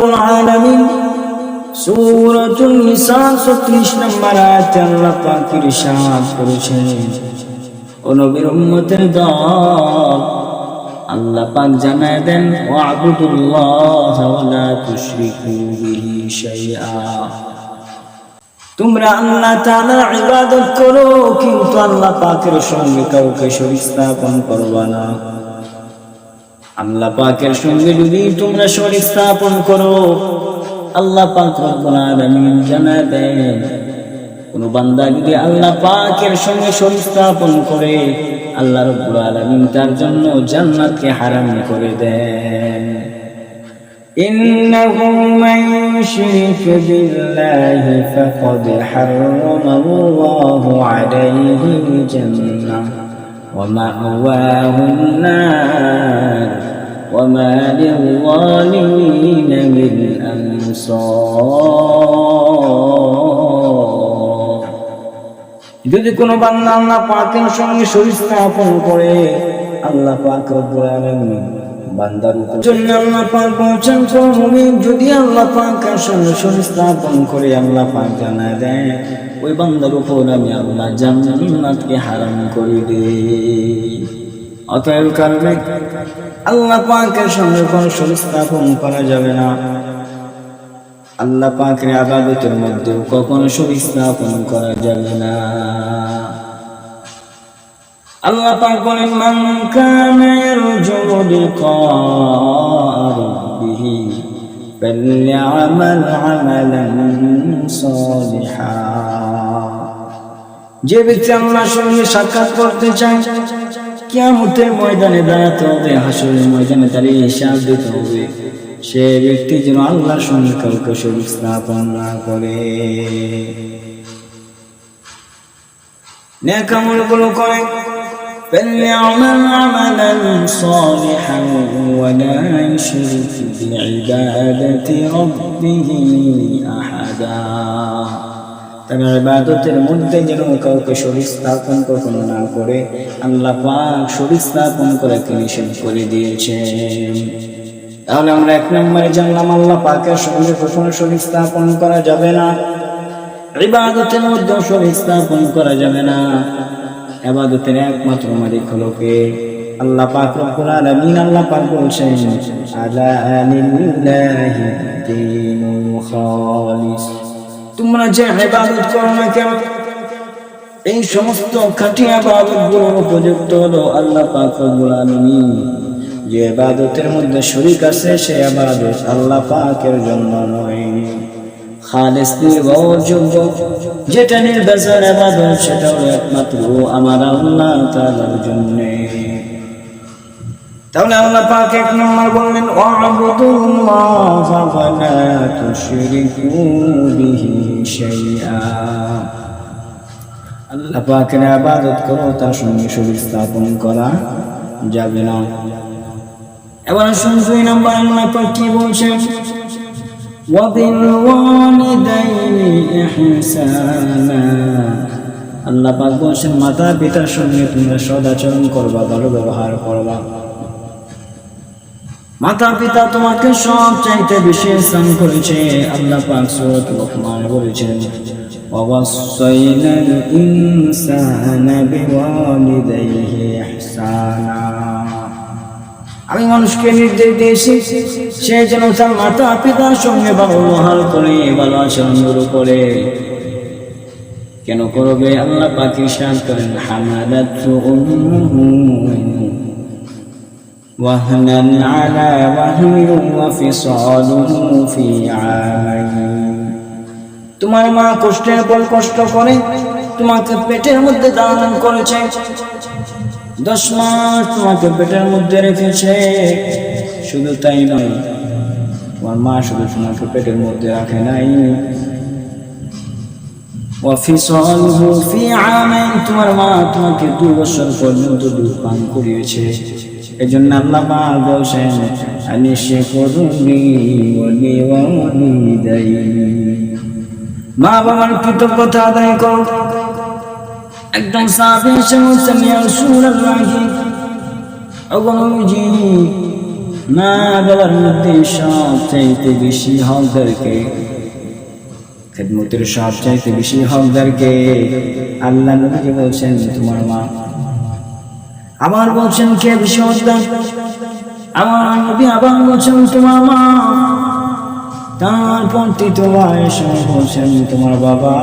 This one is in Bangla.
আলামিন সূরাতুন নিসা 36 নম্বর আয়াতে আল্লাহ পাক ইরশাদ করেছেন, ও নবীর উম্মতের দল, আল্লাহ পাক জানায় দেন, ওয়া'বুদুল্লাহ ওয়া লা তুশরিকু বিহি শাইআ, তোমরা আল্লাহ তাআলার ইবাদত করো কিন্তু আল্লাহ পাকের সঙ্গে কাউকে শরীক স্থাপন করবা না। আল্লাহ পাকের সঙ্গে যদি তোমরা শরীক স্থাপন করো, আল্লাহ পাক রব্বুল আলামিন জানায় দেন, কোন বান্দা যদি আল্লাহ পাকের সঙ্গে শরীক স্থাপন করে, আল্লাহ রব্বুল আলামিন তার জন্য জান্নাতকে হারাম করে দেন। ইন্নাহু মান ইউশরিক বিল্লাহি ফাকাদ হারামাল্লাহু আলাইহিল জান্নাহ ওয়া মা'ওয়াহুন নার ওয়া মা লিল-যালিমিন মিন আনসার। যদি কোনো বান্দা আল্লাহ পাকের সঙ্গে শরীক স্থাপন করে, আল্লাহ পাক রব্বুল আলামিন বান্দার জন্য আল্লাহ পাক বলেন, মুমিন যদি আল্লাহ পাকের সঙ্গে শরীক স্থাপন করে, আল্লাহ পাক জানায় দেন, ওই বান্দার উপর আমি আল্লাহ জান্নাতকে হারাম করে দেই। অতএব কারণে আল্লাহ পাকের সঙ্গে কোনো শরীক স্থাপন করা যাবে না। আল্লাহ পাকের ইবাদতের মধ্যে কখনো শরীক স্থাপন করা যাবে না। আল্লাহ পাক বলেন, মান কানা ইয়ারজু লিকা রাব্বিহি ফালইআমাল আমালান সালিহা। যে ব্যক্তি আল্লাহর সঙ্গে সাক্ষাৎ করতে চায়, কিয়ামতের ময়দানে দাঁড়াতে হবে, হাসরের ময়দানে দাঁড়িয়ে হিসাব দিতে হবে, সে ব্যক্তি যেন আল্লাহর সঙ্গে কাউকে শরীক স্থাপন না করে, নেক আমলগুলো করে। فليعمل عملا صالحا ولا يشرك بعبادة ربه أحدا। তার ইবাদতের মধ্যে যেন কাউকে শরীক স্থাপন কখনো না করে, আল্লাহ পাক শরীক স্থাপন করাকে নিষেধ করে দিয়েছেন। তাহলে আমরা এক নম্বরে জানলাম, আল্লাহ পাকের সঙ্গে কখনো শরীক স্থাপন করা যাবে না, ইবাদতের মধ্যে শরীক স্থাপন করা যাবে না। ইবাদতের একমাত্র মালিক হলো কে? আল্লাহ পাক রব্বুল আলামিন। আল্লাহ পাক বলছেন, আলা লিল্লাহি দীনুল খালিস, তোমরা যে ইবাদত করো না কেন, এই সমস্ত খাঁটি ইবাদতগুলোর উপযুক্ত হলো আল্লাহ পাক রব্বুল আলামিন। যে ইবাদতের মধ্যে শরীক আছে, সে ইবাদত আল্লাহ পাকের জন্য নয়। খালিস নির্ভরযোগ্য, যেটা নির্ভেজাল ইবাদত, সেটা হলো একমাত্র আমার আল্লাহ তাআলার জন্য। তাহলে আল্লাহ পাক এক নম্বর বললেন, ওয়া'বুদুল্লাহ ওয়া লা তুশরিকু বিহি শাইআ, আল্লাহ পাকের ইবাদত করো, তার সঙ্গে শরীক স্থাপন করা যাবে না। এবার আসুন 2 নম্বর আল্লাহ পাক কি বলছেন, ওয়াবিলওয়ালিদাইনি ইহসানা, আল্লাহ পাক বলছেন মাতা পিতার সঙ্গে তোমরা সদাচরণ করবা, ভালো ব্যবহার করবা। মাতা পিতা তোমাকে সব চাইতে বেশি ইহসান করেছে। আল্লাহ পাক সূরাতুল লুকমান বলেছেন, ওয়াসাইনাল ইনসানা বিওয়ালিদাইহি ইহসানা, আমি মানুষকে নির্দেশ দিয়েছি সে যেন তার মাতা পিতার সঙ্গে ভালো ব্যবহার করে, ভালো আচরণ করে। কেন করবে? আল্লাহ পাক ইরশাদ করেন, হামালাতু উম্মুহু ওয়াহনান আলা ওয়াহনিন ওয়া ফিসালুহু ফি আমাইন, তোমার মা কষ্টের পর কষ্ট করে তোমাকে পেটের মধ্যে ধারণ করেছে, 10 মাস তোমাকে পেটের মধ্যে রেখেছে। শুধু তাই নয়, তোমার মা শুধু তোমাকে পেটের মধ্যে রাখে নাই, ওয়াফিসালুহু ফি আমাইন, তোমার মা তোমাকে 2 বছর পর্যন্ত দুধ পান করিয়েছে। এজন্য আল্লাহ পাক বলছেন, আনিশকুরনি ওয়া লিওয়ালিদাইনি, মা বাবার কৃতজ্ঞতা আদায় করো। একদম সাহাবী এসে বলছেন, ইয়া রাসূলুল্লাহ, ওগো নবীজি মা বাবার মধ্যে সবচাইতে বেশি হকদারকে, খেদমতের সবচাইতে বেশি হকদারকে? আল্লাহ নবীকে বলছেন তোমার মা। আবার বলছেন কে বেশি হকদার? আমার নবী আবার বলছেন তোমার মা। তারপর তৃতীয়বার এসে বলছেন তোমার বাবা।